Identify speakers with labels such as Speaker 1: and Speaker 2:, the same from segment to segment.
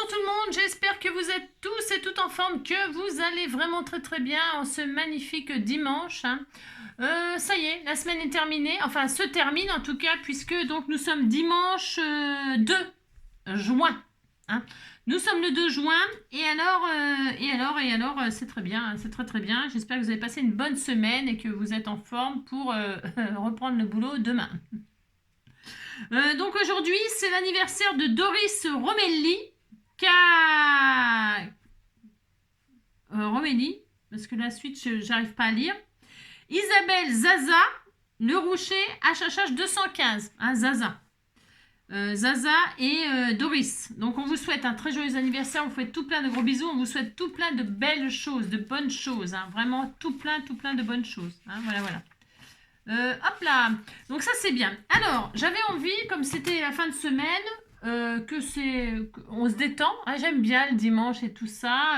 Speaker 1: Bonjour tout le monde, j'espère que vous êtes tous et toutes en forme, que vous allez vraiment très très bien en ce magnifique dimanche. Ça y est, la semaine est terminée, enfin se termine en tout cas, puisque donc nous sommes dimanche 2 juin. Hein. Nous sommes le 2 juin, et alors, c'est très bien, c'est très très bien. J'espère que vous avez passé une bonne semaine et que vous êtes en forme pour reprendre le boulot demain. Donc aujourd'hui, c'est l'anniversaire de Doris Romelli, Romelli, parce que la suite, j'arrive pas à lire. Isabelle Zaza, Le Roucher, HHH 215, hein, Zaza. Zaza et Doris. Donc on vous souhaite un très joyeux anniversaire, on vous fait tout plein de gros bisous, on vous souhaite tout plein de belles choses, de bonnes choses, hein, vraiment tout plein de bonnes choses. Hein, voilà. Hop là, donc ça c'est bien. Alors, j'avais envie, comme c'était la fin de semaine, on se détend. Hein, j'aime bien le dimanche et tout ça.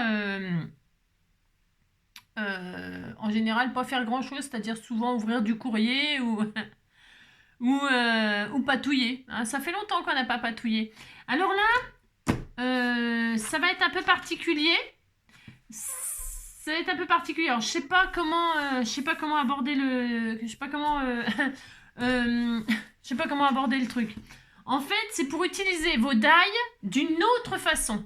Speaker 1: En général, pas faire grand chose, c'est-à-dire souvent ouvrir du courrier ou patouiller. Hein, ça fait longtemps qu'on n'a pas patouillé. Alors là, ça va être un peu particulier. Ça va être un peu particulier. Alors, je sais pas comment aborder je sais pas comment aborder le truc. En fait, c'est pour utiliser vos die d'une autre façon.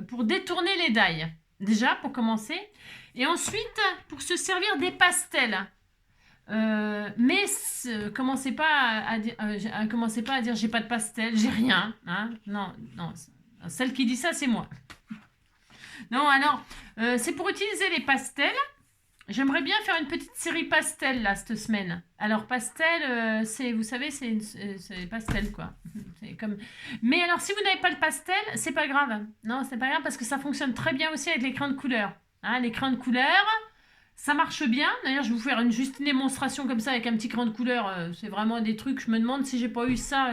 Speaker 1: Pour détourner les die. Déjà, pour commencer. Et ensuite, pour se servir des pastels. Mais commencez pas à dire j'ai pas de pastel, j'ai rien. Hein. Non. Celle qui dit ça, c'est moi. Non, alors, c'est pour utiliser les pastels. J'aimerais bien faire une petite série pastel, là, cette semaine. Alors, pastel, vous savez, c'est pastel, quoi. Comme... Mais alors, si vous n'avez pas le pastel, c'est pas grave. Non, c'est pas grave, parce que ça fonctionne très bien aussi avec les crayons de couleur. Hein, les crayons de couleur, ça marche bien. D'ailleurs, je vais vous faire juste une démonstration comme ça, avec un petit crayon de couleur. C'est vraiment des trucs, je me demande si j'ai pas eu ça...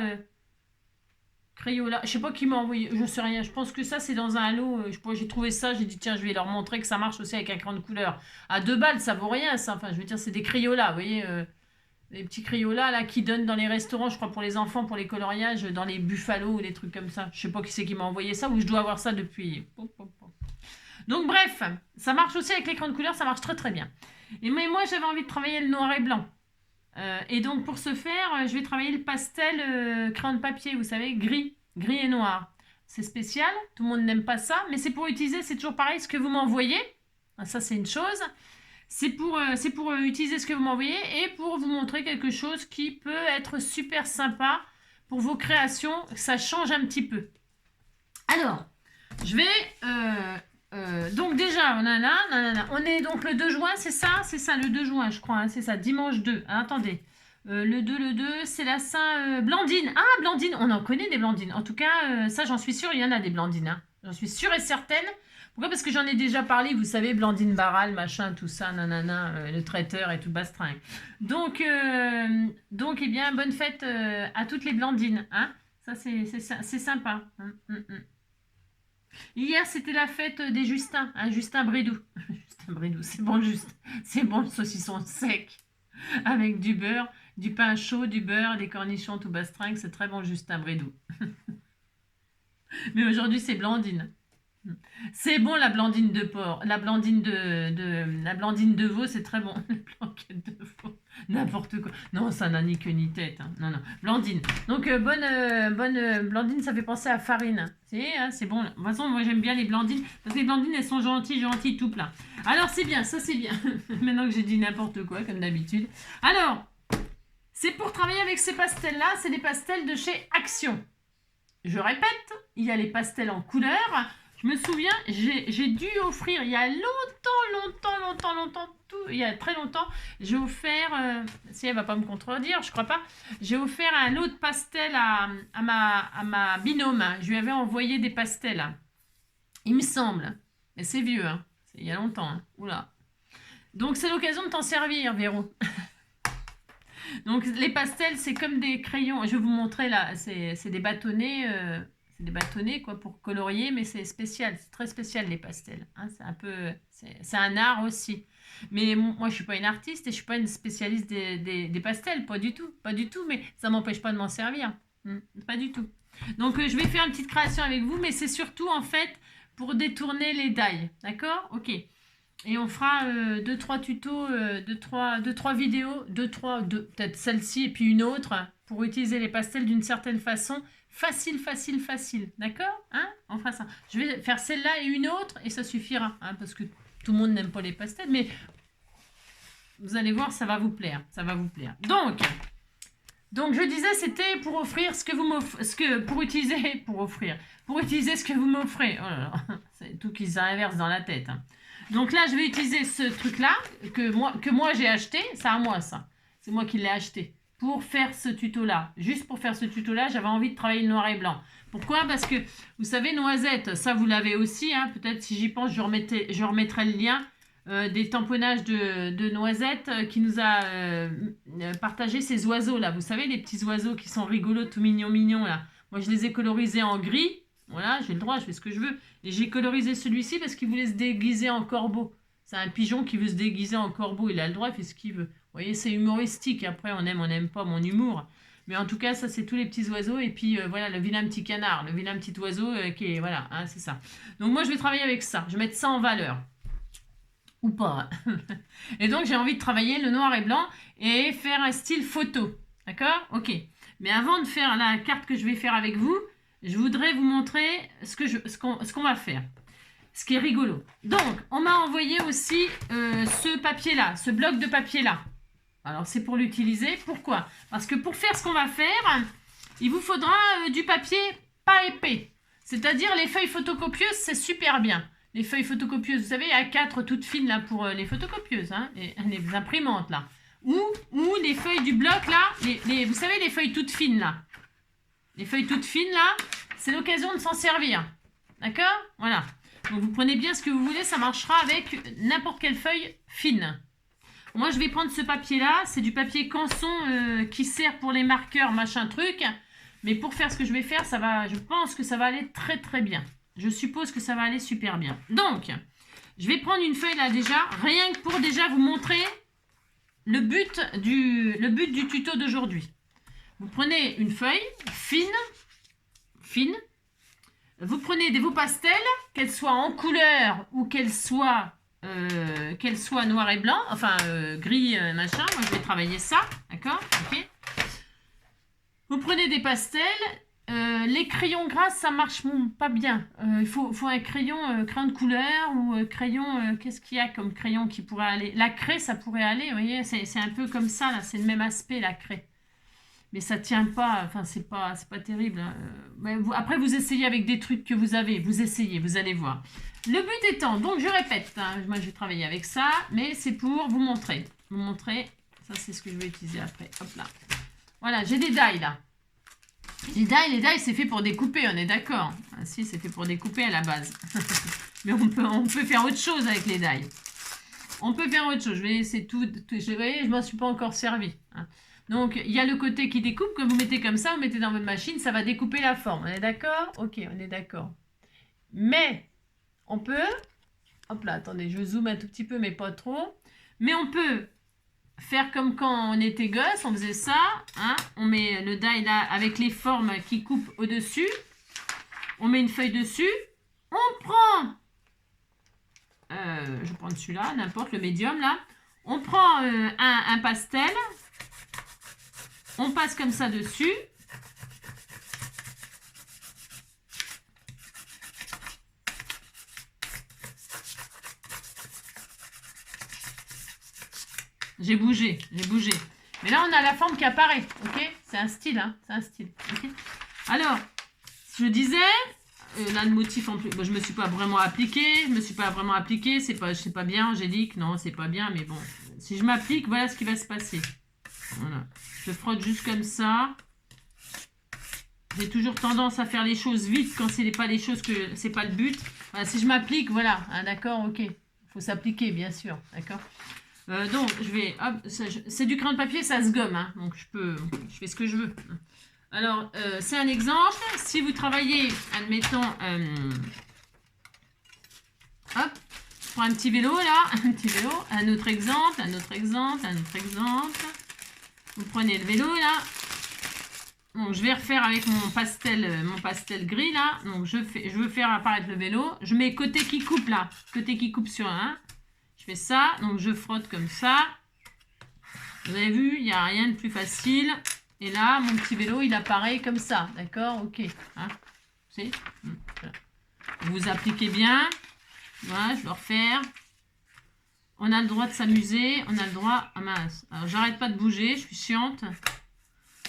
Speaker 1: Crayola, je sais pas qui m'a envoyé, je sais rien, je pense que ça c'est dans un lot, j'ai trouvé ça, j'ai dit tiens je vais leur montrer que ça marche aussi avec un crayon de couleur. À 2 balles ça vaut rien ça, enfin je veux dire c'est des Crayolas, vous voyez, les petits Crayolas là qui donnent dans les restaurants, je crois pour les enfants, pour les coloriages, dans les Buffalo ou des trucs comme ça. Je sais pas qui c'est qui m'a envoyé ça ou je dois avoir ça depuis. Donc bref, ça marche aussi avec les crayons de couleur, ça marche très très bien. Mais moi j'avais envie de travailler le noir et blanc. Et donc pour ce faire, je vais travailler le pastel crayon de papier, vous savez, gris et noir. C'est spécial, tout le monde n'aime pas ça, mais c'est pour utiliser, c'est toujours pareil, ce que vous m'envoyez. Ça c'est une chose. C'est pour utiliser ce que vous m'envoyez et pour vous montrer quelque chose qui peut être super sympa pour vos créations. Ça change un petit peu. Alors, je vais... donc déjà, on est donc le 2 juin, c'est ça le 2 juin, je crois, hein, c'est ça, dimanche 2. Ah, attendez, le 2, c'est la Saint Blandine. Ah, Blandine, on en connaît des Blandines. En tout cas, ça, j'en suis sûre, il y en a des Blandines. Hein. J'en suis sûre et certaine. Pourquoi? Parce que j'en ai déjà parlé, vous savez, Blandine Barral, machin, tout ça, le traiteur et tout bastringue. Donc, eh bien, bonne fête à toutes les Blandines. Hein. Ça, c'est sympa. Hier, c'était la fête des Justins, hein, Justin Bridou. Justin Bridou, c'est bon, c'est bon le saucisson sec avec du beurre, du pain chaud, du beurre, des cornichons tout bastringue, c'est très bon Justin Bridou. Mais aujourd'hui, c'est Blandine. C'est bon la blandine de porc, la blandine la blandine de veau, c'est très bon. La blanquette de veau, n'importe quoi. Non, ça n'a ni queue ni tête. Hein. Non, blandine. Donc bonne blandine, ça fait penser à farine. C'est bon. De toute façon, moi j'aime bien les blandines parce que les blandines elles sont gentilles tout plein. Alors c'est bien, ça c'est bien. Maintenant que j'ai dit n'importe quoi comme d'habitude. Alors c'est pour travailler avec ces pastels là, c'est des pastels de chez Action. Je répète, il y a les pastels en couleur. Je me souviens, j'ai dû offrir il y a longtemps, il y a très longtemps, j'ai offert, si elle va pas me contredire, je crois pas, j'ai offert un lot de pastels à ma binôme. Je lui avais envoyé des pastels. Il me semble, mais c'est vieux, hein. C'est il y a longtemps. Hein. Oula. Donc c'est l'occasion de t'en servir, Véro. Donc les pastels, c'est comme des crayons. Je vais vous montrer là, c'est des bâtonnets. C'est des bâtonnets quoi pour colorier, mais c'est spécial, c'est très spécial les pastels. Hein, c'est un art aussi. Mais moi je suis pas une artiste et je suis pas une spécialiste des pastels, pas du tout, mais ça m'empêche pas de m'en servir, pas du tout. Donc, je vais faire une petite création avec vous, mais c'est surtout, en fait, pour détourner les die. D'accord? Ok. Et on fera 2-3 tutos, 2-3 vidéos, peut-être celle-ci et puis une autre, pour utiliser les pastels d'une certaine façon. Facile, facile, facile. D'accord? Hein? On fera ça. Je vais faire celle-là et une autre, et ça suffira. Hein, parce que tout le monde n'aime pas les pastels, mais vous allez voir, ça va vous plaire. Ça va vous plaire. Donc je disais, c'était pour offrir ce que vous m'offrez, pour utiliser ce que vous m'offrez. Oh là là, c'est tout qui s'inverse dans la tête. Hein. Donc là, je vais utiliser ce truc-là que moi j'ai acheté. C'est à moi, ça. C'est moi qui l'ai acheté pour faire ce tuto-là. Juste pour faire ce tuto-là, j'avais envie de travailler le noir et blanc. Pourquoi? Parce que, vous savez, noisette, ça vous l'avez aussi. Hein. Peut-être si j'y pense, je remettrai le lien. Des tamponnages de noisettes qui nous a partagé ces oiseaux là. Vous savez, les petits oiseaux qui sont rigolos, tout mignons là. Moi, je les ai colorisés en gris. Voilà, j'ai le droit, je fais ce que je veux. Et j'ai colorisé celui-ci parce qu'il voulait se déguiser en corbeau. C'est un pigeon qui veut se déguiser en corbeau. Il a le droit, il fait ce qu'il veut. Vous voyez, c'est humoristique. Après, on n'aime pas mon humour. Mais en tout cas, ça, c'est tous les petits oiseaux. Et puis, voilà, le vilain petit canard, le vilain petit oiseau qui est... Voilà, hein, c'est ça. Donc, moi, je vais travailler avec ça. Je vais mettre ça en valeur. Ou pas. Et donc, j'ai envie de travailler le noir et blanc et faire un style photo. D'accord? Ok. Mais avant de faire la carte que je vais faire avec vous, je voudrais vous montrer ce qu'on va faire. Ce qui est rigolo. Donc, on m'a envoyé aussi ce papier-là, ce bloc de papier-là. Alors, c'est pour l'utiliser. Pourquoi? Parce que pour faire ce qu'on va faire, il vous faudra du papier pas épais. C'est-à-dire, les feuilles photocopieuses, c'est super bien. Les feuilles photocopieuses, vous savez, A4 toutes fines là pour les photocopieuses, hein, les imprimantes là. Ou les feuilles du bloc là, vous savez, les feuilles toutes fines là. Les feuilles toutes fines là, c'est l'occasion de s'en servir. D'accord? Voilà. Donc vous prenez bien ce que vous voulez, ça marchera avec n'importe quelle feuille fine. Moi je vais prendre ce papier là, c'est du papier canson qui sert pour les marqueurs, machin truc. Mais pour faire ce que je vais faire, je pense que ça va aller très très bien. Je suppose que ça va aller super bien. Donc, je vais prendre une feuille là déjà, rien que pour déjà vous montrer le but du tuto d'aujourd'hui. Vous prenez une feuille fine. Vous prenez vos pastels, qu'elles soient en couleur ou qu'elles soient noir et blanc, enfin gris, machin. Moi, je vais travailler ça, d'accord? Ok. Vous prenez des pastels. Les crayons gras, ça marche pas bien. Il faut un crayon de couleur ou crayon... Qu'est-ce qu'il y a comme crayon qui pourrait aller? La craie, ça pourrait aller, vous voyez. C'est un peu comme ça, là. C'est le même aspect, la craie. Mais ça tient pas. Enfin, c'est pas terrible. Hein. Mais après, vous essayez avec des trucs que vous avez. Vous essayez, vous allez voir. Le but étant, donc je répète, hein, moi je vais travailler avec ça, mais c'est pour vous montrer. Ça c'est ce que je vais utiliser après. Hop là. Voilà, j'ai des die là. Les die, c'est fait pour découper, on est d'accord. Ah, si, c'est fait pour découper à la base. Mais on peut faire autre chose avec les die. On peut faire autre chose. C'est tout. Vous voyez, je ne m'en suis pas encore servi. Hein. Donc, il y a le côté qui découpe. Que vous mettez comme ça, vous mettez dans votre machine, ça va découper la forme. On est d'accord? Ok, on est d'accord. Mais, on peut... Hop là, attendez, je zoome un tout petit peu, mais pas trop. Mais on peut... faire comme quand on était gosse, on faisait ça, hein, on met le die là avec les formes qui coupent au-dessus, on met une feuille dessus, on prend, je prends celui-là, n'importe, le médium là, on prend un pastel, on passe comme ça dessus, J'ai bougé. Mais là, on a la forme qui apparaît, ok? C'est un style, hein? C'est un style, ok? Alors, je disais, là, le motif en plus, bon, je me suis pas vraiment appliqué, c'est pas bien, Angélique, non, c'est pas bien, mais bon, si je m'applique, voilà ce qui va se passer. Voilà, je frotte juste comme ça. J'ai toujours tendance à faire les choses vite quand c'est pas les choses que c'est pas le but. Voilà, si je m'applique, voilà, hein, d'accord, ok. Il faut s'appliquer, bien sûr, d'accord? Donc, je vais... c'est du crayon de papier, ça se gomme. Hein, donc, je fais ce que je veux. Alors, c'est un exemple. Si vous travaillez, admettons... hop, je prends un petit vélo, là. Un petit vélo. Un autre exemple. Vous prenez le vélo, là. Donc, je vais refaire avec mon pastel gris, là. Donc, je veux faire apparaître le vélo. Je mets côté qui coupe, là. Côté qui coupe sur un. Je fais ça. Donc, je frotte comme ça. Vous avez vu, il n'y a rien de plus facile. Et là, mon petit vélo, il apparaît comme ça. D'accord? Ok. Hein, voilà. Vous appliquez bien. Voilà, je vais refaire. On a le droit de s'amuser. On a le droit... Ah mince. Alors, j'arrête pas de bouger. Je suis chiante.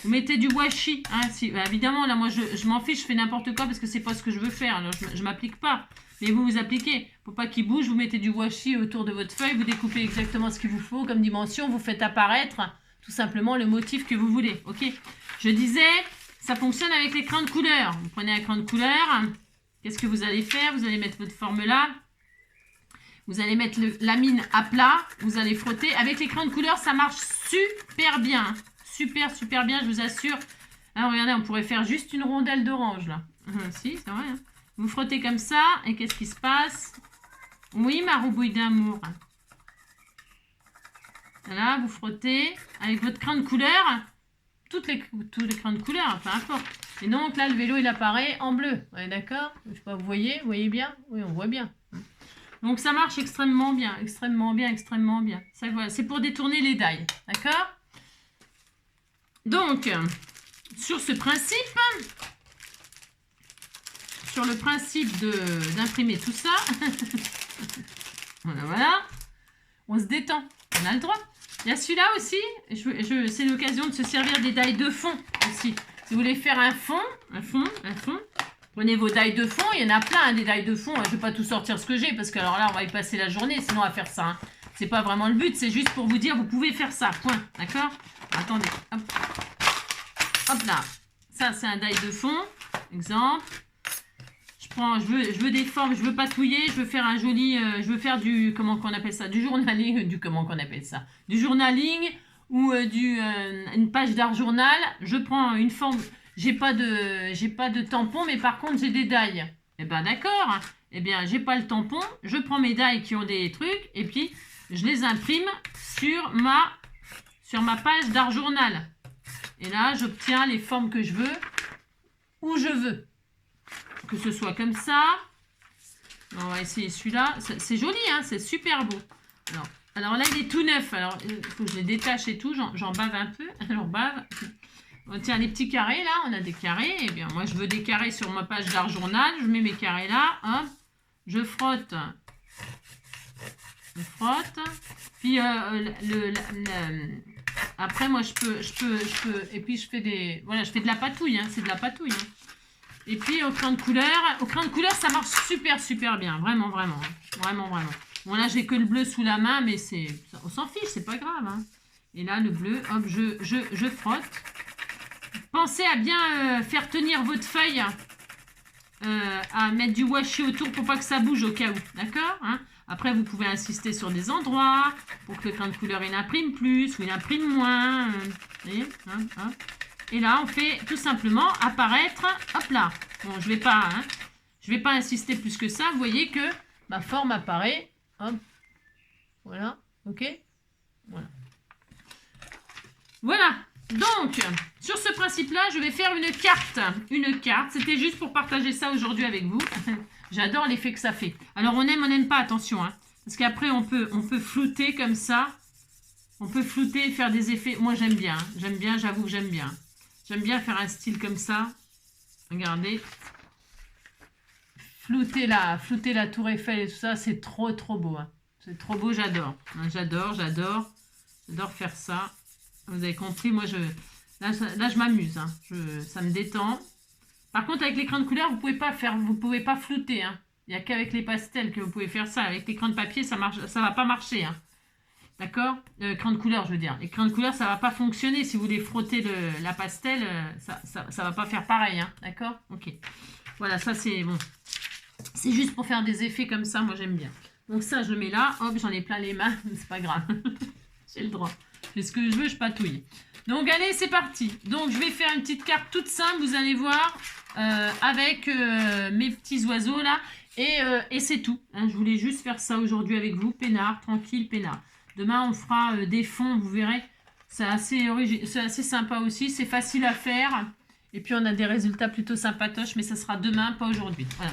Speaker 1: Vous mettez du washi. Hein, si, bah, évidemment, là, moi, je m'en fiche. Je fais n'importe quoi parce que c'est pas ce que je veux faire. Alors, je m'applique pas. Mais vous appliquez. Faut pas qu'il bouge. Vous mettez du washi autour de votre feuille. Vous découpez exactement ce qu'il vous faut comme dimension. Vous faites apparaître tout simplement le motif que vous voulez. Ok. Je disais, ça fonctionne avec les crayons de couleur. Vous prenez un crayon de couleur. Qu'est-ce que vous allez faire? Vous allez mettre votre forme là. Vous allez mettre la mine à plat. Vous allez frotter. Avec les crayons de couleur, ça marche super bien. Super, super bien, je vous assure. Alors, regardez, on pourrait faire juste une rondelle d'orange, là. Si, c'est vrai. Hein. Vous frottez comme ça. Et qu'est-ce qui se passe? Oui, ma roubouille d'amour. Voilà, vous frottez avec votre crayon de couleur. Tous les crayons de couleur, peu importe. Et donc, là, le vélo, il apparaît en bleu. On est d'accord? Je sais pas, vous voyez bien? Oui, on voit bien. Donc, ça marche extrêmement bien. Extrêmement bien, extrêmement bien. Ça, voilà, c'est pour détourner les dailles. D'accord? Donc, sur ce principe, sur le principe d'imprimer tout ça, voilà, on se détend, on a le droit. Il y a celui-là aussi, c'est l'occasion de se servir des dailles de fond aussi. Si vous voulez faire un fond, prenez vos dailles de fond, il y en a plein hein, des dailles de fond. Je ne vais pas tout sortir ce que j'ai parce que alors là, on va y passer la journée, sinon à faire ça. Hein. C'est pas vraiment le but, c'est juste pour vous dire, vous pouvez faire ça, point, d'accord? Attendez, hop. Hop là, ça c'est un die de fond, exemple. Je veux des formes, je veux patouiller, je veux faire un joli, je veux faire du, comment qu'on appelle ça, du journaling, du journaling ou une page d'art journal. Je prends une forme, j'ai pas de tampon, mais par contre j'ai des die. Eh ben d'accord, eh bien j'ai pas le tampon, je prends mes die qui ont des trucs et puis je les imprime sur ma page d'art journal. Et là, j'obtiens les formes que je veux, où je veux. Que ce soit comme ça. On va essayer celui-là. C'est joli, hein, c'est super beau. Alors là, il est tout neuf. Alors, il faut que je les détache et tout. J'en bave un peu. Alors, bave. On tient les petits carrés, là. On a des carrés. Eh bien, moi, je veux des carrés sur ma page d'art journal. Je mets mes carrés là. Hop. Je frotte. Puis, après, moi, je peux, et puis je fais je fais de la patouille, hein, c'est de la patouille. Hein. Et puis, au crayon de couleur, ça marche super, super bien, vraiment, vraiment, vraiment, vraiment. Bon, là, j'ai que le bleu sous la main, mais on s'en fiche, c'est pas grave. Hein. Et là, le bleu, hop, je frotte. Pensez à bien faire tenir votre feuille, à mettre du washi autour pour pas que ça bouge au cas où, d'accord hein. Après, vous pouvez insister sur des endroits pour que le crayon de couleur il imprime plus ou il imprime moins. Et là, on fait tout simplement apparaître. Hop là. Bon, je vais pas insister plus que ça. Vous voyez que ma forme apparaît. Hop. Voilà. Ok. Voilà. Voilà. Donc, sur ce principe-là, je vais faire une carte. Une carte. C'était juste pour partager ça aujourd'hui avec vous. J'adore l'effet que ça fait. Alors, on n'aime pas, attention. Hein, parce qu'après, on peut flouter comme ça. On peut flouter et faire des effets. Moi, j'aime bien. Hein, j'aime bien, j'avoue que j'aime bien. J'aime bien faire un style comme ça. Regardez. Flouter la tour Eiffel et tout ça, c'est trop, trop beau. Hein. C'est trop beau, j'adore. Hein, j'adore faire ça. Vous avez compris, moi, là, je m'amuse. Hein. Ça me détend. Par contre, avec les crayons de couleur, vous pouvez pas flouter. Hein. Il n'y a qu'avec les pastels que vous pouvez faire ça. Avec les crayons de papier, ça va pas marcher. Hein. D'accord? Crayons de couleur, je veux dire. Les crayons de couleur, ça va pas fonctionner. Si vous voulez frotter la pastel, ça va pas faire pareil. Hein. D'accord? Ok. Voilà, ça c'est bon. C'est juste pour faire des effets comme ça. Moi, j'aime bien. Donc ça, je le mets là. Hop, j'en ai plein les mains. C'est pas grave. J'ai le droit. Je fais ce que je veux, je patouille. Donc, allez, c'est parti. Donc, je vais faire une petite carte toute simple. Vous allez voir. Avec mes petits oiseaux là et c'est tout hein. Je voulais juste faire ça aujourd'hui avec vous, peinard, tranquille, peinard. Demain on fera des fonds, vous verrez, c'est assez sympa aussi, c'est facile à faire Et puis, on a des résultats plutôt sympatoches, mais ça sera demain, pas aujourd'hui. Voilà.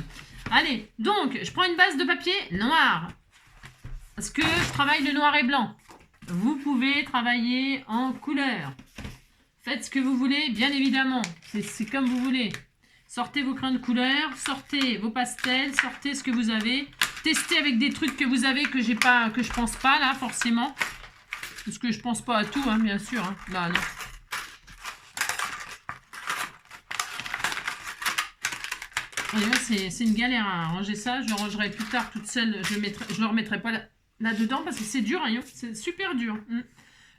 Speaker 1: Allez, donc, je prends une base de papier noir. Parce que je travaille le noir et blanc. Vous pouvez travailler en couleur. Faites ce que vous voulez, bien évidemment. C'est comme vous voulez. Sortez vos crayons de couleur, sortez vos pastels, sortez ce que vous avez. Testez avec des trucs que vous avez que je pense pas là, forcément. Parce que je pense pas à tout, hein, bien sûr. Hein. Là, non. C'est une galère à ranger ça. Je le rangerai plus tard toute seule. Je le remettrai pas là-dedans parce que c'est dur. Hein, c'est super dur.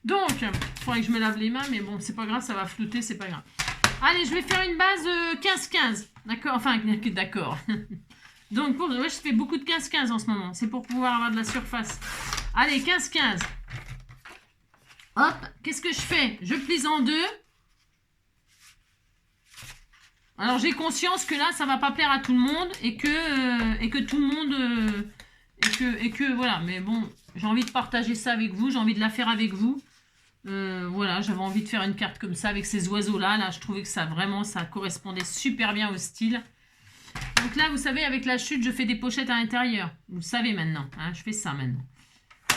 Speaker 1: Donc, il faudrait que je me lave les mains. Mais bon, c'est pas grave. Ça va flotter. C'est pas grave. Allez, je vais faire une base 15-15. D'accord. Enfin, d'accord. Donc, je fais beaucoup de 15-15 en ce moment. C'est pour pouvoir avoir de la surface. Allez, 15-15. Hop. Qu'est-ce que je fais? Je plie en deux. Alors, j'ai conscience que là, ça va pas plaire à tout le monde et que tout le monde... et que voilà. Mais bon, j'ai envie de partager ça avec vous. J'ai envie de la faire avec vous. Voilà, j'avais envie de faire une carte comme ça avec ces oiseaux-là. Là, je trouvais que ça correspondait super bien au style. Donc là, vous savez, avec la chute, je fais des pochettes à l'intérieur. Vous le savez maintenant. Hein, je fais ça maintenant.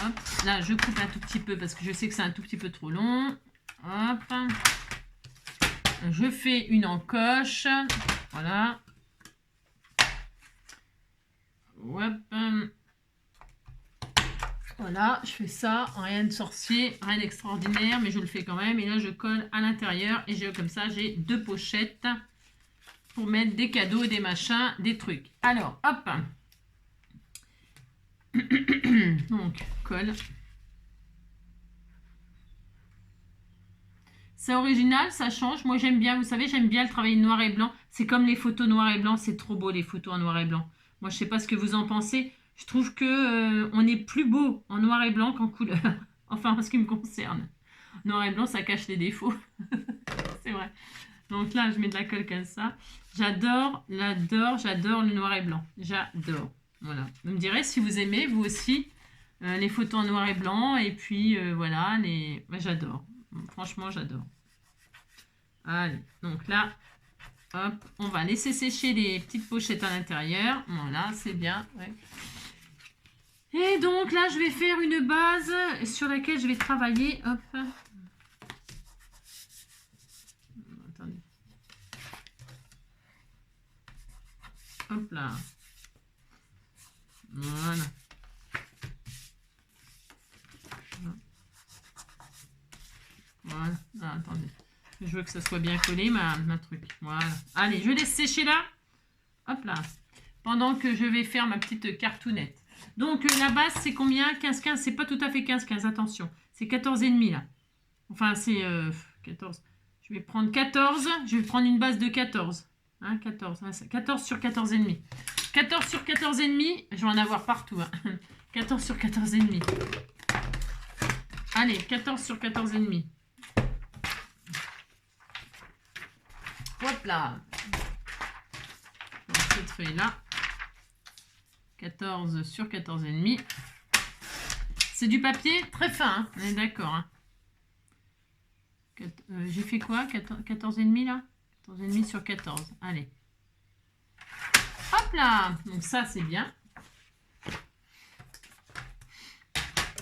Speaker 1: Hop, là, je coupe un tout petit peu parce que je sais que c'est un tout petit peu trop long. Hop. Je fais une encoche. Voilà. Hop. Voilà, je fais ça. Rien de sorcier, rien d'extraordinaire, mais je le fais quand même. Et là, je colle à l'intérieur. Et comme ça, j'ai deux pochettes pour mettre des cadeaux, des machins, des trucs. Alors, hop. Donc, colle. C'est original, ça change. Moi, j'aime bien, vous savez, j'aime bien le travail noir et blanc. C'est comme les photos noir et blanc. C'est trop beau, les photos en noir et blanc. Moi, je sais pas ce que vous en pensez. Je trouve que on est plus beau en noir et blanc qu'en couleur. Enfin, en ce qui me concerne. Noir et blanc, ça cache les défauts. C'est vrai. Donc là, je mets de la colle comme ça. J'adore le noir et blanc. J'adore. Voilà. Vous me direz si vous aimez, vous aussi, les photos en noir et blanc. Et puis, voilà, j'adore. Franchement, j'adore. Allez, donc là, hop, on va laisser sécher les petites pochettes à l'intérieur. Voilà, c'est bien. Ouais. Et donc là, je vais faire une base sur laquelle je vais travailler. Hop. Attendez. Hop là. Voilà. Voilà. Ah, attendez. Je veux que ça soit bien collé, ma truc. Voilà. Allez, je laisse sécher là. Hop là. Pendant que je vais faire ma petite cartoonette. Donc, la base, c'est combien? 15-15. C'est pas tout à fait 15-15. Attention. C'est 14,5 là. Enfin, c'est 14. Je vais prendre 14. Je vais prendre une base de 14. Hein, 14. 14 sur 14,5. 14 sur 14,5. Je vais en avoir partout. Hein. 14 sur 14,5. Allez, 14 sur 14,5. Hop là. Donc, cette feuille-là. 14 sur 14,5. C'est du papier très fin, hein, on est d'accord. Hein. J'ai fait quoi? 14,5 là? 14,5 sur 14. Allez. Hop là. Donc ça, c'est bien.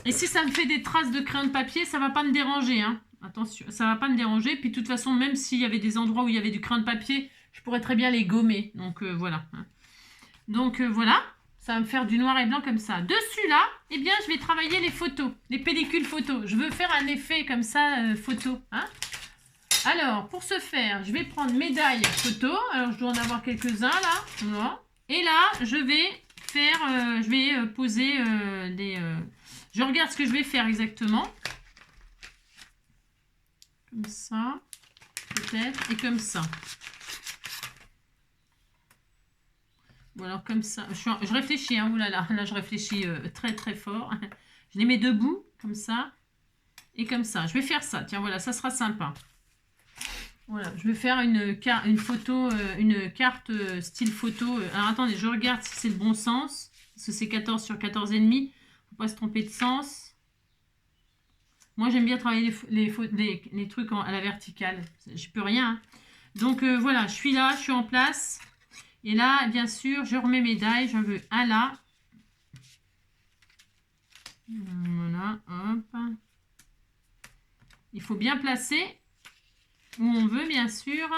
Speaker 1: Et si ça me fait des traces de crayon de papier, ça ne va pas me déranger. Hein. Attention, ça ne va pas me déranger. Puis de toute façon, même s'il y avait des endroits où il y avait du crayon de papier, je pourrais très bien les gommer. Donc voilà. Hein. Donc voilà. Ça va me faire du noir et blanc comme ça. Dessus là, eh bien, je vais travailler les photos, les pellicules photos. Je veux faire un effet comme ça, photo. Hein. Alors, pour ce faire, je vais prendre médaille photo. Alors, je dois en avoir quelques-uns là. Voilà. Et là, je vais faire, poser des... je regarde ce que je vais faire exactement. Comme ça, peut-être, et comme ça. Ou alors comme ça. Je réfléchis, hein, oulala, là je réfléchis très très fort. Je les mets debout, comme ça, et comme ça. Je vais faire ça, tiens voilà, ça sera sympa. Voilà, je vais faire une photo, une carte style photo. Alors attendez, je regarde si c'est le bon sens. Parce que c'est 14 sur 14,5. Faut pas se tromper de sens. Moi j'aime bien travailler les trucs à la verticale. Je peux rien. Hein. Donc voilà, je suis là, je suis en place. Et là, bien sûr, je remets mes die. J'en veux un là. Voilà, hop. Il faut bien placer où on veut, bien sûr.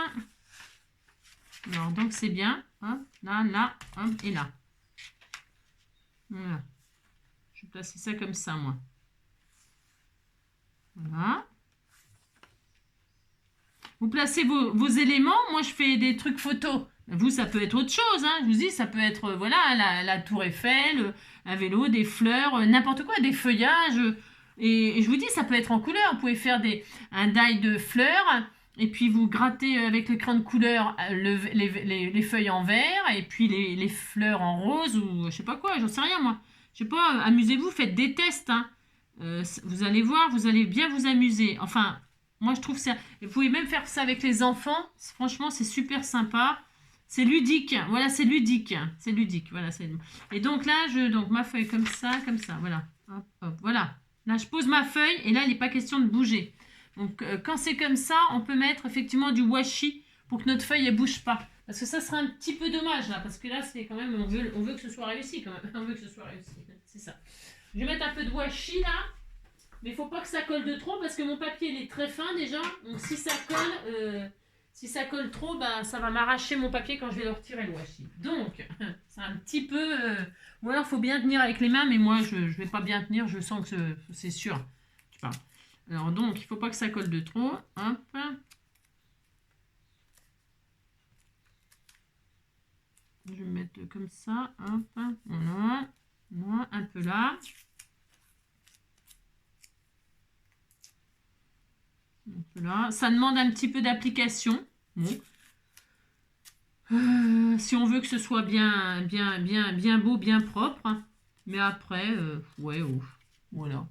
Speaker 1: Alors, donc c'est bien. Hop, là, là, hop, et là. Voilà. Je vais placer ça comme ça, moi. Voilà. Vous placez vos éléments. Moi, je fais des trucs photos. Vous, ça peut être autre chose. Hein. Je vous dis, ça peut être voilà, la tour Eiffel, un vélo, des fleurs, n'importe quoi, des feuillages. Et je vous dis, ça peut être en couleur. Vous pouvez faire un die de fleurs. Et puis, vous grattez avec le crayon de couleur les feuilles en vert. Et puis, les fleurs en rose. Ou je sais pas quoi, j'en sais rien, moi. Je sais pas, amusez-vous, faites des tests. Hein. Vous allez voir, vous allez bien vous amuser. Enfin, moi, je trouve ça... Vous pouvez même faire ça avec les enfants. Franchement, c'est super sympa. C'est ludique. Voilà, c'est ludique. C'est ludique. Voilà, c'est... Et donc là, donc ma feuille comme ça. Voilà. Hop, hop, voilà. Là, je pose ma feuille et là, il n'est pas question de bouger. Donc, quand c'est comme ça, on peut mettre effectivement du washi pour que notre feuille ne bouge pas. Parce que ça serait un petit peu dommage là. Parce que là, c'est quand même... On veut que ce soit réussi quand même. On veut que ce soit réussi. C'est ça. Je vais mettre un peu de washi là. Mais il ne faut pas que ça colle de trop parce que mon papier il est très fin déjà. Donc si ça colle trop, bah, ça va m'arracher mon papier quand je vais le retirer le washi. Donc c'est un petit peu... Ou alors il faut bien tenir avec les mains, mais moi je ne vais pas bien tenir, je sens que c'est sûr. Alors donc il ne faut pas que ça colle de trop. Hop. Je vais mettre comme ça. Hop. Voilà. Voilà. Un peu là. Là, ça demande un petit peu d'application. Bon. Si on veut que ce soit bien beau, bien propre. Mais après, ouais, voilà.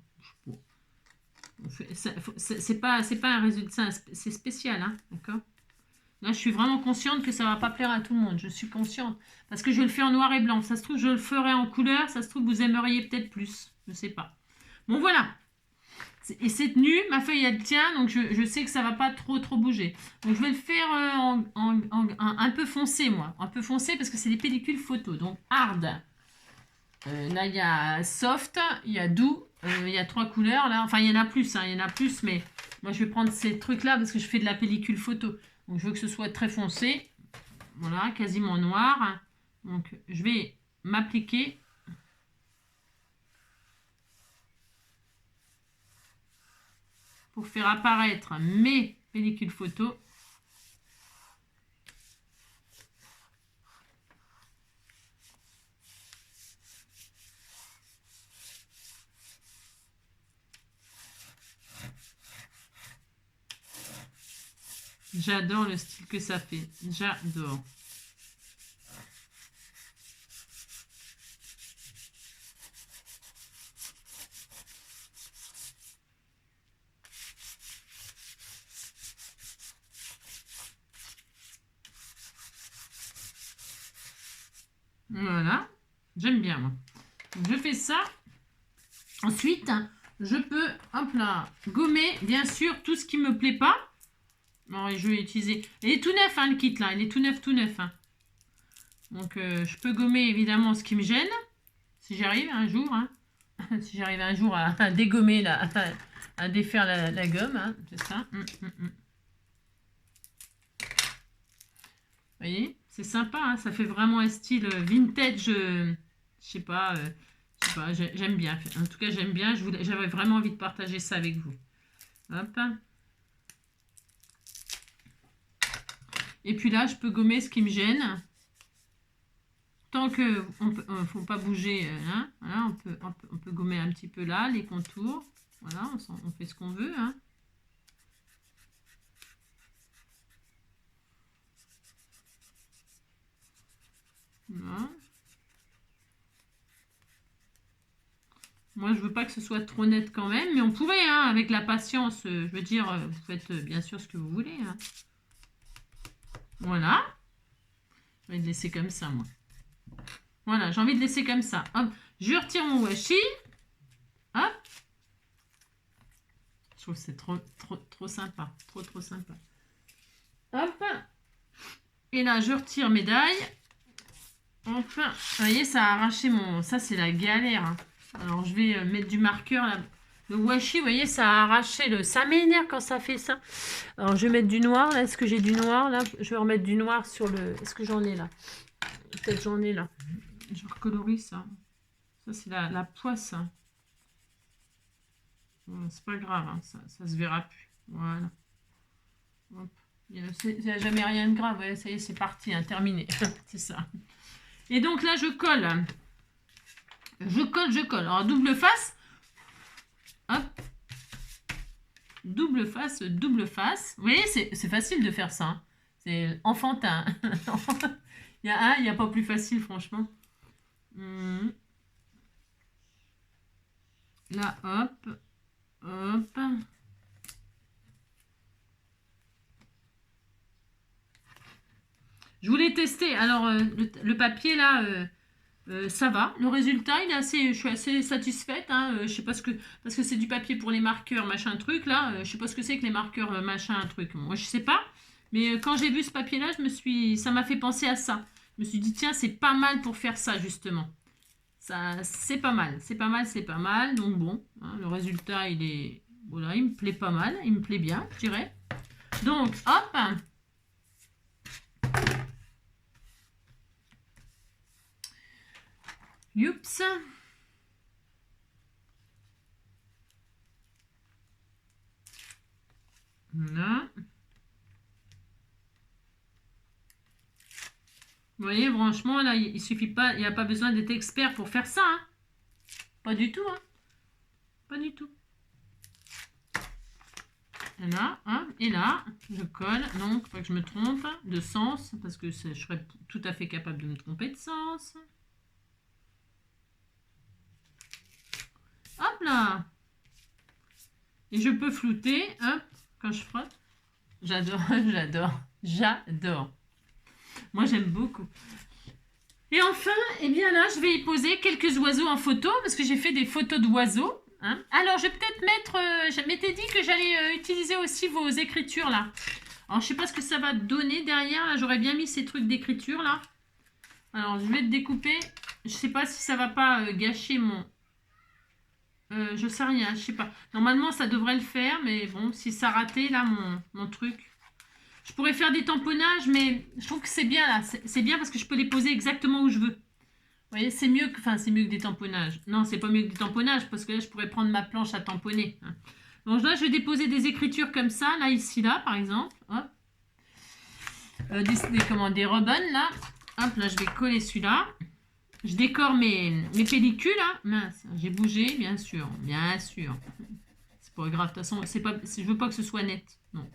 Speaker 1: C'est pas un résultat, c'est spécial, hein, d'accord. Là, je suis vraiment consciente que ça va pas plaire à tout le monde. Je suis consciente. Parce que je le fais en noir et blanc. Ça se trouve, je le ferai en couleur. Ça se trouve, vous aimeriez peut-être plus. Je sais pas. Bon, voilà. Et c'est tenu, ma feuille elle tient, donc je sais que ça va pas trop bouger. Donc je vais le faire un peu foncé, moi. Un peu foncé parce que c'est des pellicules photo. Donc hard. Là il y a soft, il y a doux, il y a 3 couleurs là. Enfin il y en a plus, hein, il y en a plus, mais moi je vais prendre ces trucs là parce que je fais de la pellicule photo. Donc je veux que ce soit très foncé. Voilà, quasiment noir. Donc je vais m'appliquer. Pour faire apparaître mes pellicules photo. J'adore le style que ça fait. J'adore. Voilà, j'aime bien moi. Donc, je fais ça. Ensuite, je peux, hop là, gommer bien sûr tout ce qui me plaît pas. Bon, je vais utiliser. Il est tout neuf hein, le kit là, il est tout neuf. Hein. Donc je peux gommer évidemment ce qui me gêne, si j'arrive un jour. Hein. Si j'arrive un jour à dégommer à défaire la gomme, hein, c'est ça. Vous voyez, c'est sympa, hein, ça fait vraiment un style vintage, je sais pas, j'aime bien. En tout cas, j'aime bien, j'avais vraiment envie de partager ça avec vous. Hop. Et puis là, je peux gommer ce qui me gêne. Tant que ne faut pas bouger, hein, voilà, on peut gommer un petit peu là, les contours. Voilà, on fait ce qu'on veut. Hein. Voilà. Moi, je veux pas que ce soit trop net quand même, mais on pourrait, hein, avec la patience, je veux dire, vous faites bien sûr ce que vous voulez. Hein. Voilà. Je vais le laisser comme ça, moi. Voilà, j'ai envie de laisser comme ça. Hop, je retire mon washi. Hop. Je trouve que c'est trop sympa. Trop sympa. Hop. Et là, je retire mes dailles. Enfin, vous voyez, ça a arraché mon... Ça, c'est la galère. Hein. Alors, je vais mettre du marqueur là. Le washi, vous voyez, ça a arraché le... Ça m'énerve quand ça fait ça. Alors, je vais mettre du noir. Là, est-ce que j'ai du noir là? Je vais remettre du noir sur le... Est-ce que j'en ai là? Peut-être j'en ai là. Je recolorie ça. Ça, c'est la poisse. Hein. Bon, c'est pas grave, hein. Ça se verra plus. Voilà. Hop. Il n'y a jamais rien de grave. Ouais, ça y est, c'est parti, hein, terminé. C'est ça. Et donc là, je colle. Je colle. Alors, double face. Hop. Double face, double face. Vous voyez, c'est facile de faire ça. Hein. C'est enfantin. Il y a pas plus facile, franchement. Là, hop. Hop. Je voulais tester. Alors, le papier, là... ça va, le résultat, je suis assez satisfaite. Hein, je sais pas ce que, parce que c'est du papier pour les marqueurs, machin truc. Là, je sais pas ce que c'est que les marqueurs, machin truc. Moi, je sais pas. Mais quand j'ai vu ce papier-là, ça m'a fait penser à ça. Je me suis dit, tiens, c'est pas mal pour faire ça, justement. Ça, c'est pas mal. C'est pas mal, c'est pas mal. Donc bon, hein, le résultat, voilà, il me plaît pas mal. Il me plaît bien, je dirais. Donc, hop. Youps. Voilà. Vous voyez, franchement, là, il suffit pas, il n'y a pas besoin d'être expert pour faire ça. Hein. Pas du tout. Hein. Pas du tout. Et là, hein, et là, je colle. Donc, pas que je me trompe de sens, parce que je serais tout à fait capable de me tromper de sens. Hop là. Et je peux flouter, hop, quand je frotte. J'adore, j'adore, j'adore. Moi, j'aime beaucoup. Et enfin, eh bien là, je vais y poser quelques oiseaux en photo, parce que j'ai fait des photos d'oiseaux. Hein. Alors, je vais peut-être mettre... je m'étais dit que j'allais utiliser aussi vos écritures, là. Alors, je sais pas ce que ça va donner derrière. Là, j'aurais bien mis ces trucs d'écriture, là. Alors, je vais te découper. Je sais pas si ça va pas gâcher mon... je sais rien, je sais pas. Normalement, ça devrait le faire, mais bon, si ça ratait, là, mon truc... Je pourrais faire des tamponnages, mais je trouve que c'est bien, là. C'est bien parce que je peux les poser exactement où je veux. Vous voyez, c'est mieux que des tamponnages. Non, c'est pas mieux que des tamponnages, parce que là, je pourrais prendre ma planche à tamponner. Hein. Donc là, je vais déposer des écritures comme ça, là, ici, là, par exemple. Hop. Des ribbons, là. Hop, là, je vais coller celui-là. Je décore mes pellicules, là. Mince, j'ai bougé, bien sûr. Bien sûr. C'est pas grave, de toute façon, je veux pas que ce soit net. Non.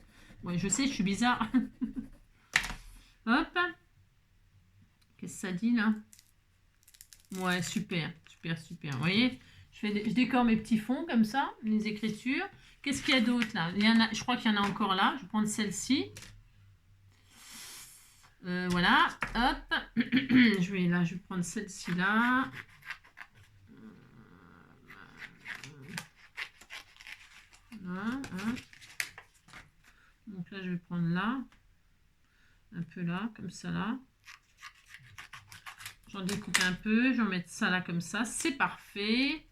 Speaker 1: Ouais, je sais, je suis bizarre. Hop. Qu'est-ce que ça dit, là? Ouais, super, super, super. Vous voyez, je décore mes petits fonds comme ça, les écritures. Qu'est-ce qu'il y a d'autre là? Je crois qu'il y en a encore là. Je vais prendre celle-ci. Voilà, hop. je vais prendre celle-ci là. Voilà, hein. Donc là, je vais prendre là. Un peu là, comme ça là. J'en découpe un peu, je vais mettre ça là comme ça, c'est parfait.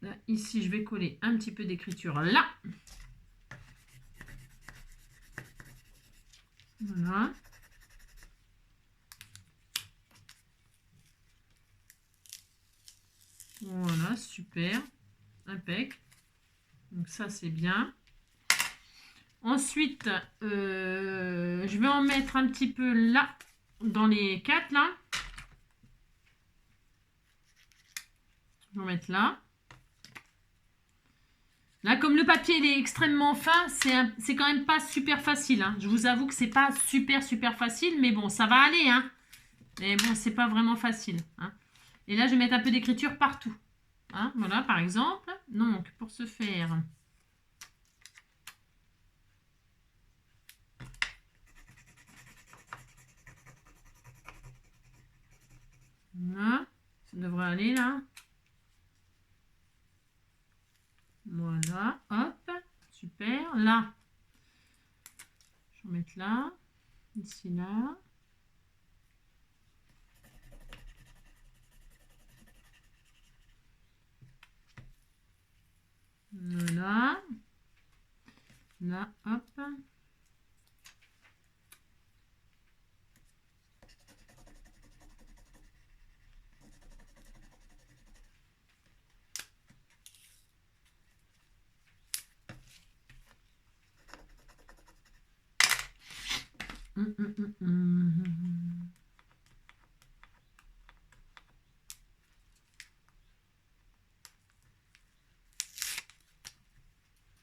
Speaker 1: Là, ici, je vais coller un petit peu d'écriture là. Voilà. Voilà, super. Impec. Donc ça, c'est bien. Ensuite, je vais en mettre un petit peu là, dans les 4 là. Je vais en mettre là. Là, comme le papier il est extrêmement fin, c'est quand même pas super facile. Hein. Je vous avoue que c'est pas super facile, mais bon, ça va aller. Hein. Mais bon, c'est pas vraiment facile. Hein. Et là, je vais mettre un peu d'écriture partout. Hein, voilà, par exemple. Donc, pour ce faire... Voilà, ça devrait aller là. Voilà, hop, super. Là, On va mettre là, ici, là. Voilà. Là, hop.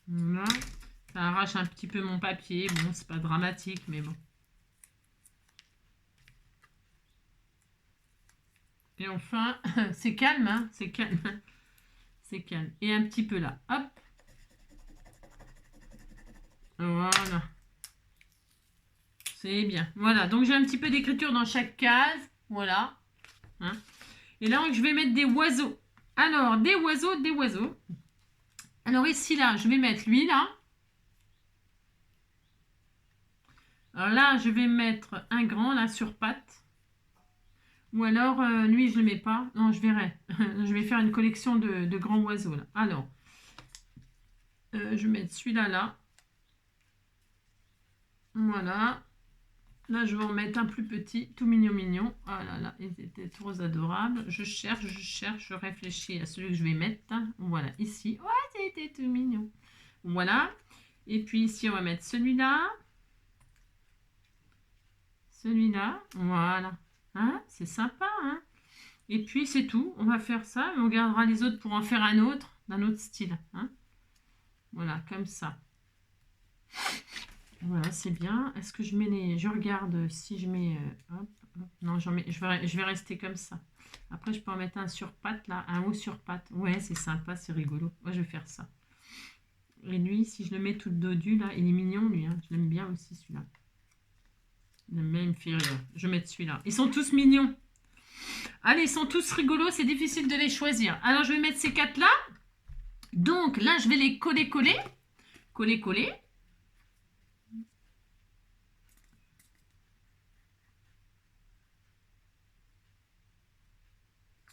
Speaker 1: Voilà. Ça arrache un petit peu mon papier. Bon, c'est pas dramatique, mais bon. Et enfin, c'est calme, hein, c'est calme. C'est calme. Et un petit peu là. Hop. Voilà. C'est bien. Voilà. Donc, j'ai un petit peu d'écriture dans chaque case. Voilà. Hein. Et là, je vais mettre des oiseaux. Alors, des oiseaux, des oiseaux. Alors, ici, là, je vais mettre lui, là. Alors là, je vais mettre un grand, là, sur pattes. Ou alors, lui, je ne le mets pas. Non, je verrai. Je vais faire une collection de grands oiseaux, là. Alors, je vais mettre celui-là, là. Voilà. Là, je vais en mettre un plus petit, tout mignon, mignon. Oh là là, ils étaient trop adorables. Je cherche, je réfléchis à celui que je vais mettre. Voilà, ici. Ouais, c'était tout mignon. Voilà. Et puis ici, on va mettre celui-là. Celui-là. Voilà. Hein, c'est sympa, hein. Et puis, c'est tout. On va faire ça. Mais on gardera les autres pour en faire un autre, d'un autre style. Hein. Voilà, comme ça. Voilà, c'est bien. Est-ce que je mets les... Je regarde si je mets... hop, hop. Non, je vais rester comme ça. Après, je peux en mettre un sur patte, là. Un haut sur patte. Ouais, c'est sympa, c'est rigolo. Moi, je vais faire ça. Et lui, si je le mets tout dodu, là, il est mignon, lui. Hein. Je l'aime bien aussi, celui-là. Il me fait rire. Je vais mettre celui-là. Ils sont tous mignons. Allez, ils sont tous rigolos. C'est difficile de les choisir. Alors, je vais mettre ces quatre-là. Donc, là, je vais les coller-coller. Coller-coller.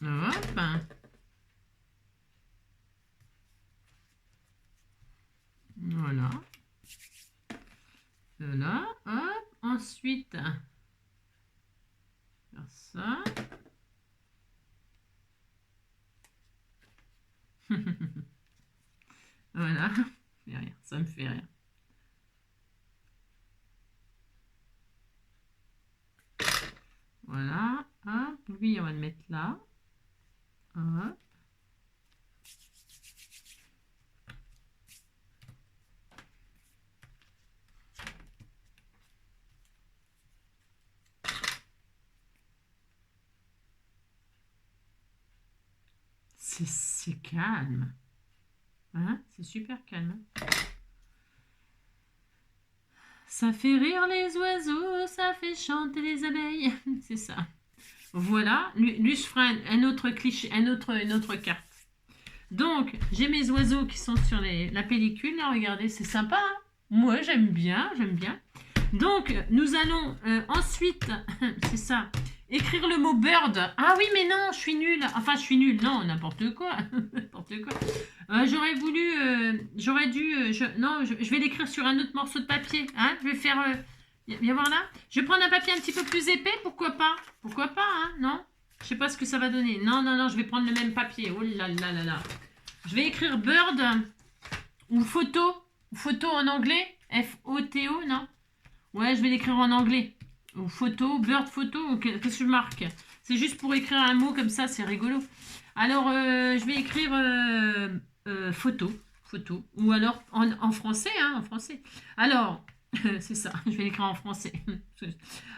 Speaker 1: Hop. Voilà. Voilà. Hop. Ensuite, faire ça. Voilà. Ça me fait rire. Voilà. Hop. Lui, on va le mettre là. Hop. C'est calme. Hein? C'est super calme. Ça fait rire les oiseaux, ça fait chanter les abeilles. C'est ça. Voilà. Lui, je ferai un autre cliché, une autre carte. Donc, j'ai mes oiseaux qui sont sur la pellicule. Là, regardez, c'est sympa. Hein. Moi, j'aime bien, j'aime bien. Donc, nous allons ensuite, c'est ça, écrire le mot bird. Ah oui, mais non, je suis nulle. Enfin, je suis nulle. Non, n'importe quoi. N'importe quoi. J'aurais voulu, j'aurais dû, non, je vais l'écrire sur un autre morceau de papier. Hein. Je vais faire, viens voir là. Je vais prendre un papier un petit peu plus épais, pourquoi pas. Pourquoi pas, hein, non. Je sais pas ce que ça va donner. Non, non, non, je vais prendre le même papier. Oh là là là là. Je vais écrire bird ou photo. Photo en anglais. F-O-T-O, non. Ouais, je vais l'écrire en anglais. Ou photo, bird photo, qu'est-ce que je marque? C'est juste pour écrire un mot comme ça, c'est rigolo. Alors, je vais écrire photo, photo. Ou alors en français, hein, en français. Alors, c'est ça, je vais l'écrire en français.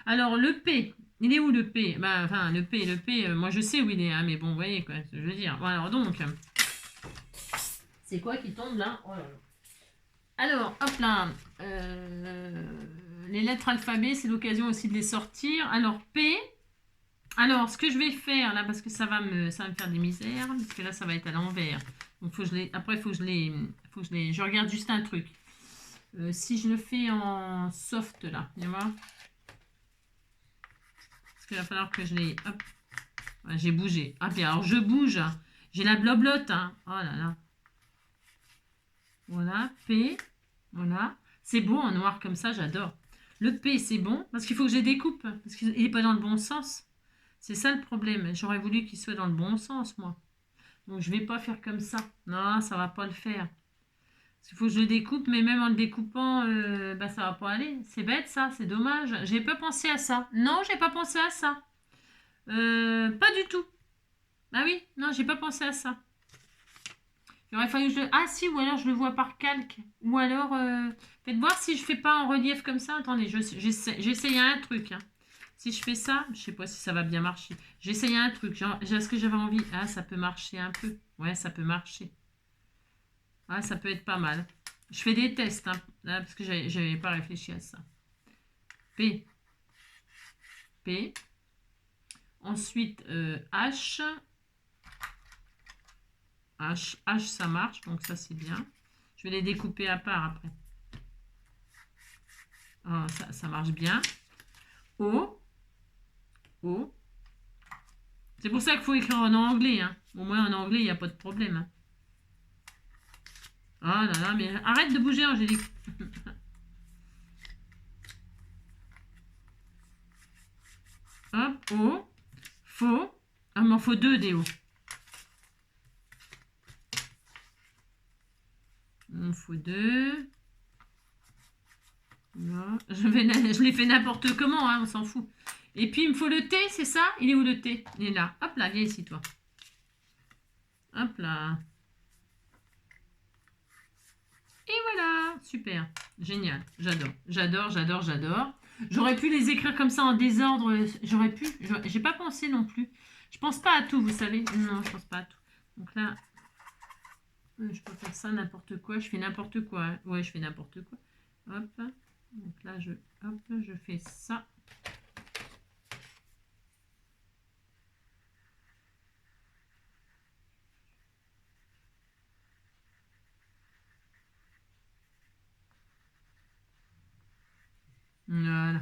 Speaker 1: Alors, le P, il est où le P? Bah, enfin, le P, moi je sais où il est, hein, mais bon, vous voyez quoi, je veux dire. Voilà, alors donc, c'est quoi qui tombe là? Oh là là. Alors, hop là, les lettres alphabet, c'est l'occasion aussi de les sortir. Alors, P. Alors, ce que je vais faire là, parce que ça va me faire des misères, parce que là, ça va être à l'envers. Donc, après, il faut que je les... Je regarde juste un truc. Si je le fais en soft, là, tu vois. Parce qu'il va falloir que je les... Hop. Ouais, j'ai bougé. Ah bien, alors je bouge. J'ai la bloblotte. Hein. Oh là là. Voilà, P. Voilà. C'est beau en noir comme ça, j'adore. Le P, c'est bon, parce qu'il faut que je les découpe. Parce qu'il n'est pas dans le bon sens. C'est ça le problème. J'aurais voulu qu'il soit dans le bon sens, moi. Donc, je ne vais pas faire comme ça. Non, ça ne va pas le faire. Parce qu'il faut que je le découpe, mais même en le découpant, bah, ça ne va pas aller. C'est bête, ça. C'est dommage. J'ai pas pensé à ça. Non, j'ai pas pensé à ça. Pas du tout. Ah oui, non, j'ai pas pensé à ça. Il aurait fallu que je le... Ah si, ou alors je le vois par calque. Ou alors, faites voir si je fais pas en relief comme ça. Attendez, j'essaye un truc. Hein. Si je fais ça, je sais pas si ça va bien marcher. J'essaye un truc. J'ai ce que j'avais envie. Ah, ça peut marcher un peu. Ouais, ça peut marcher. Ah, ça peut être pas mal. Je fais des tests, hein, là, parce que j'avais pas réfléchi à ça. P. P. Ensuite, H. H, ça marche, donc ça c'est bien. Je vais les découper à part après. Oh, ça marche bien. O. O. C'est pour ça qu'il faut écrire en anglais. Hein. Au moins en anglais, il n'y a pas de problème. Hein. Oh là là, mais arrête de bouger, Angélique. Hop, O. Faux. Ah, il m'en faut 2 des O. Il m'en faut 2. Je l'ai fait n'importe comment, hein, on s'en fout. Et puis, il me faut le T, c'est ça? Il est où le T? Il est là. Hop là, viens ici, toi. Hop là. Et voilà, super, génial, j'adore. J'aurais pu les écrire comme ça en désordre, j'aurais pu, j'ai pas pensé non plus. Je pense pas à tout, vous savez. Non, je pense pas à tout. Donc là, je peux faire ça n'importe quoi, je fais n'importe quoi. Hein. Ouais, je fais n'importe quoi. Hop, donc là, je fais ça. Voilà.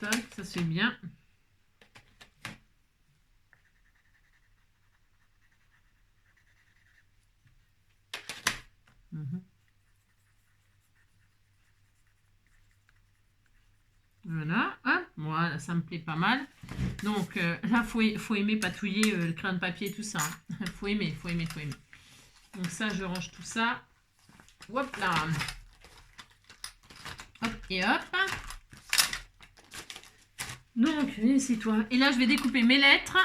Speaker 1: Tac, ça se fait bien. Voilà, hop, voilà, ça me plaît pas mal. Donc là, faut aimer patouiller le crayon de papier et tout ça. Hein. Faut aimer. Donc ça, je range tout ça. Hop là. Hop et hop. Donc, c'est toi. Et là, je vais découper mes lettres.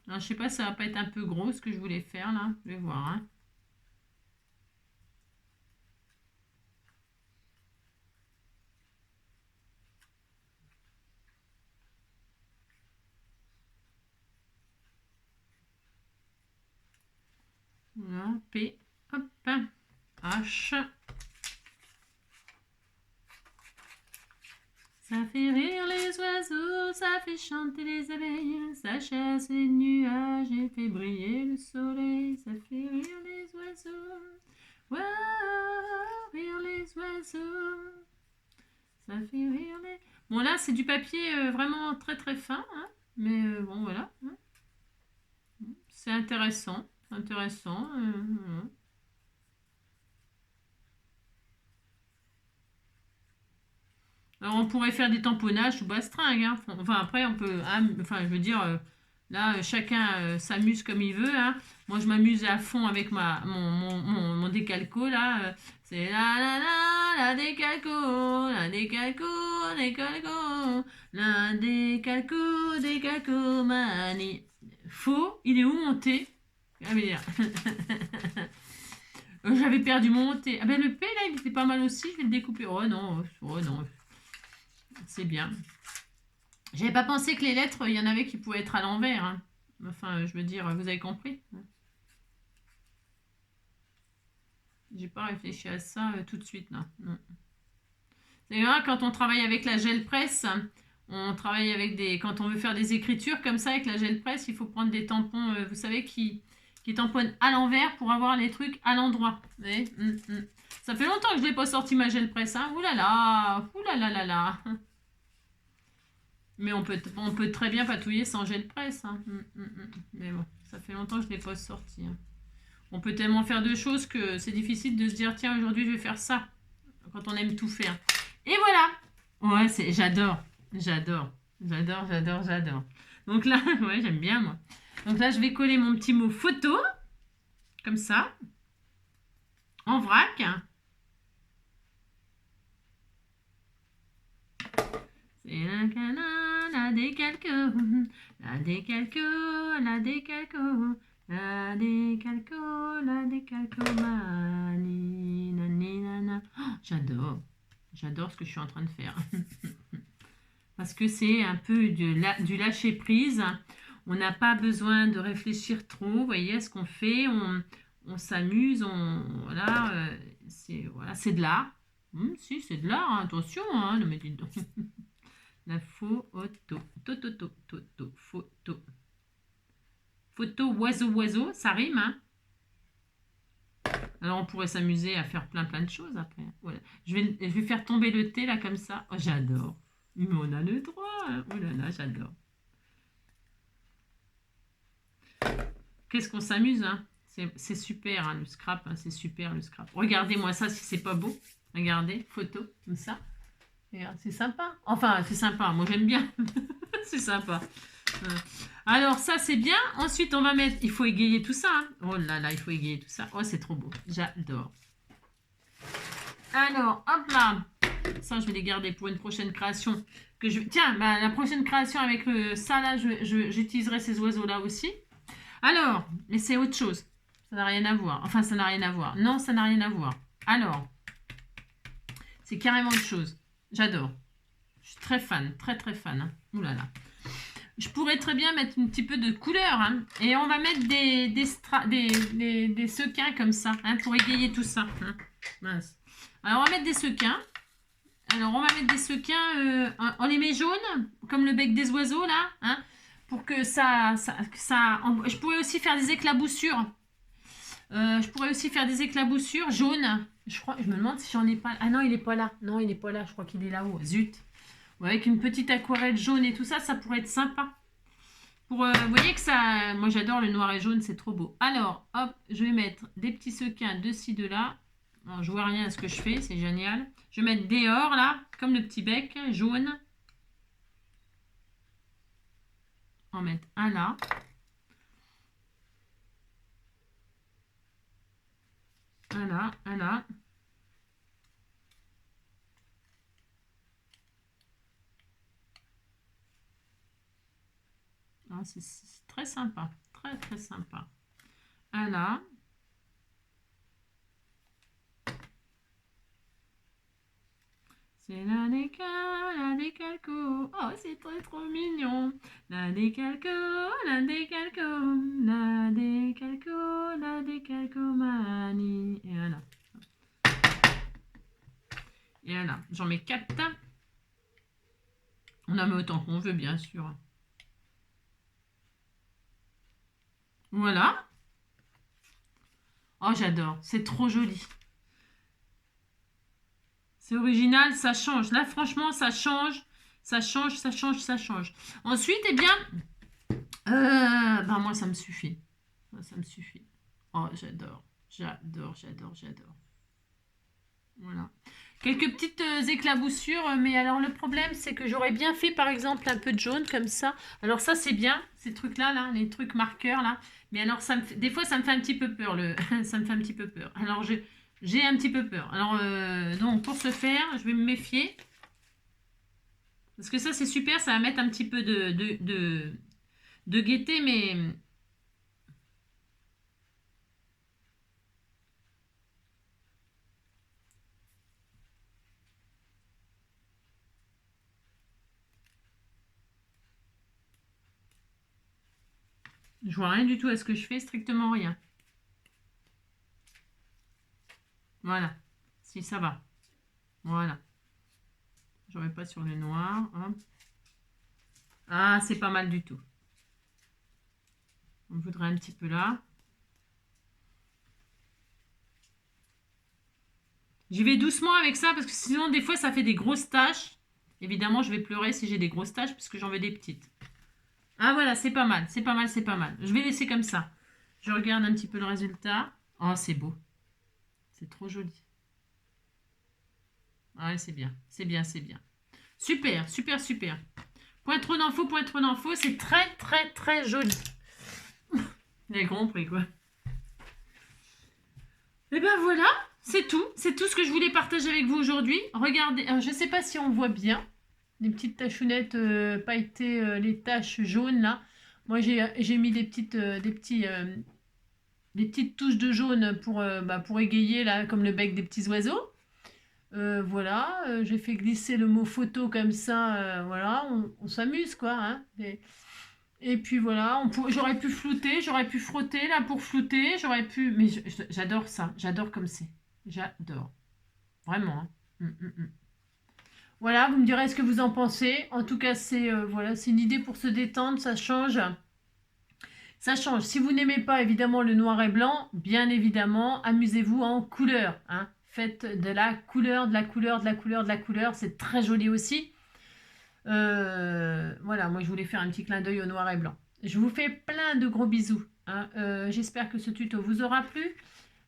Speaker 1: Alors, je sais pas si ça va pas être un peu gros ce que je voulais faire là. Je vais voir. Hein. Voilà, P, hop, H. Ça fait rire les oiseaux, ça fait chanter les abeilles, ça chasse les nuages et fait briller le soleil. Ça fait rire les oiseaux, wow, rire les oiseaux, ça fait rire les... Bon là c'est du papier vraiment très très fin, hein, mais bon voilà, hein. C'est intéressant, intéressant. Alors, on pourrait faire des tamponnages sous bastringue. Hein. Enfin, après, on peut. Hein, enfin, je veux dire, là, chacun s'amuse comme il veut. Hein. Moi, je m'amuse à fond avec mon décalco. Là, c'est la décalco, la décalco, décalco, la décalco, mani. Faux, il est où mon thé? Ah, mais j'avais perdu mon thé. Ah ben le P là, il était pas mal aussi. Je vais le découper. Oh non, c'est bien. J'avais pas pensé que les lettres, il y en avait qui pouvaient être à l'envers. Hein. Enfin, je veux dire, vous avez compris. J'ai pas réfléchi à ça tout de suite là. Non. C'est vrai, quand on travaille avec la gel presse, On travaille avec des... Quand on veut faire des écritures comme ça avec la gel presse, il faut prendre des tampons, vous savez, qui tamponnent à l'envers pour avoir les trucs à l'endroit. Vous voyez. Ça fait longtemps que je n'ai pas sorti ma gel presse. Hein. Ouh là là, ouh là là là là. Mais on peut très bien patouiller sans gel presse. Hein. Mais bon, ça fait longtemps que je ne l'ai pas sorti. Hein. On peut tellement faire de choses que c'est difficile de se dire tiens, aujourd'hui je vais faire ça. Quand on aime tout faire. Et voilà. Ouais, j'adore. J'adore. J'adore, j'adore, j'adore. Donc là, ouais, j'aime bien moi. Donc là, je vais coller mon petit mot photo. Comme ça. En vrac. C'est un canard, la décalco. La décalco, la décalco. La décalco, la décalco. Mani, nani, nana. Oh, j'adore. J'adore ce que je suis en train de faire. Parce que c'est un peu du lâcher prise. On n'a pas besoin de réfléchir trop. Vous voyez ce qu'on fait. On s'amuse. Voilà, c'est de l'art. Si, c'est de l'art. Hein, attention, hein, ne mettez dedans. La photo. Photo. Photo, oiseau, oiseau. Ça rime, hein. Alors, on pourrait s'amuser à faire plein de choses après. Voilà. Je vais faire tomber le thé, là, comme ça. Oh, j'adore. Mais on a le droit. Hein. Oh là là, j'adore. Qu'est-ce qu'on s'amuse, hein. C'est super, hein, le scrap. Hein, c'est super, le scrap. Regardez-moi ça, si c'est pas beau. Regardez, photo, comme ça. C'est sympa. Enfin, c'est sympa. Moi, j'aime bien. C'est sympa. Alors, ça, c'est bien. Ensuite, on va mettre... Il faut égayer tout ça. Hein. Oh là là, il faut égayer tout ça. Oh, c'est trop beau. J'adore. Alors, hop là. Ça, je vais les garder pour une prochaine création. Tiens, la prochaine création avec ça, là, j'utiliserai ces oiseaux-là aussi. Alors, mais c'est autre chose. Ça n'a rien à voir. Enfin, ça n'a rien à voir. Non, ça n'a rien à voir. Alors, c'est carrément autre chose. J'adore. Je suis très fan. Très, très fan. Hein. Ouh là là. Je pourrais très bien mettre un petit peu de couleur. Hein. Et on va mettre des sequins comme ça. Hein, pour égayer tout ça. Hein. Mince. Alors, on va mettre des sequins. Alors, on va mettre des sequins. On les met jaunes, comme le bec des oiseaux, là. Hein, pour que ça... Je pourrais aussi faire des éclaboussures. Jaunes. Je me demande si j'en ai pas. Ah non, il n'est pas là. Non, il n'est pas là. Je crois qu'il est là-haut. Zut. Ouais, avec une petite aquarelle jaune et tout ça, ça pourrait être sympa. Vous voyez que ça... Moi, j'adore le noir et jaune, c'est trop beau. Alors, hop, je vais mettre des petits sequins de ci, de là. Alors, je vois rien à ce que je fais, c'est génial. Je vais mettre des ors, là, comme le petit bec, jaune. On va mettre un là. Un là, un là. C'est très sympa. Très, très sympa. Un là. C'est la décalco. Oh, c'est très trop mignon. La décalco, la décalco, la décalco, la décalcomanie. Et voilà. Et voilà. J'en mets 4. On en met autant qu'on veut, bien sûr. Voilà. Oh, j'adore. C'est trop joli. C'est original, ça change. Là, franchement, ça change. Ça change, ça change, ça change. Ensuite, eh bien, ben moi, ça me suffit. Ça me suffit. Oh, j'adore. J'adore, j'adore, j'adore. Voilà. Quelques petites éclaboussures, mais alors le problème, c'est que j'aurais bien fait, par exemple, un peu de jaune, comme ça. Alors ça, c'est bien, ces trucs-là, là, les trucs marqueurs, là. Mais alors, des fois, ça me fait un petit peu peur. Ça me fait un petit peu peur. Alors, j'ai un petit peu peur. Alors, donc, pour ce faire, je vais me méfier. Parce que ça, c'est super, ça va mettre un petit peu de gaieté, mais... Je vois rien du tout à ce que je fais, strictement rien. Voilà. Si, ça va. Voilà. Je ne remets pas sur le noir. Hop. Ah, c'est pas mal du tout. On voudrait un petit peu là. J'y vais doucement avec ça parce que sinon, des fois, ça fait des grosses taches. Évidemment, je vais pleurer si j'ai des grosses taches puisque j'en veux des petites. Ah, voilà, c'est pas mal, c'est pas mal, c'est pas mal. Je vais laisser comme ça. Je regarde un petit peu le résultat. Oh, c'est beau. C'est trop joli. Ouais, c'est bien, c'est bien, c'est bien. Super, super, super. Point trop d'infos, c'est très, très, très joli. Vous avez compris, quoi. Et ben voilà, c'est tout. C'est tout ce que je voulais partager avec vous aujourd'hui. Regardez, je ne sais pas si on voit bien. Les petites tachounettes pailletées, les taches jaunes, là. Moi, j'ai mis des petites touches de jaune pour égayer, là, comme le bec des petits oiseaux. Voilà, j'ai fait glisser le mot photo comme ça, voilà, on s'amuse quoi. Hein. Et puis voilà, j'aurais pu flouter, j'aurais pu frotter là pour flouter, j'aurais pu. Mais j'adore ça, j'adore comme c'est. J'adore. Vraiment. Hein. Voilà, vous me direz ce que vous en pensez. En tout cas, c'est une idée pour se détendre, ça change. Ça change. Si vous n'aimez pas évidemment le noir et blanc, bien évidemment, amusez-vous en couleur. Hein. Faites de la couleur, de la couleur, de la couleur, de la couleur. C'est très joli aussi. Voilà, moi je voulais faire un petit clin d'œil au noir et blanc. Je vous fais plein de gros bisous. Hein. J'espère que ce tuto vous aura plu.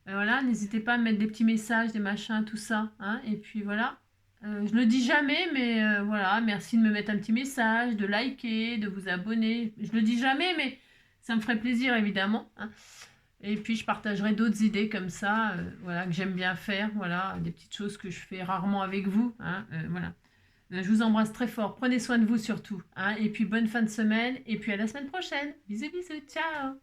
Speaker 1: Voilà, n'hésitez pas à me mettre des petits messages, des machins, tout ça. Hein. Et puis voilà. Je le dis jamais, mais voilà, merci de me mettre un petit message, de liker, de vous abonner. Je le dis jamais, mais ça me ferait plaisir évidemment. Hein. Et puis je partagerai d'autres idées comme ça, voilà, que j'aime bien faire, voilà, des petites choses que je fais rarement avec vous. Hein, voilà. Je vous embrasse très fort. Prenez soin de vous surtout. Hein, et puis bonne fin de semaine. Et puis à la semaine prochaine. Bisous, bisous. Ciao.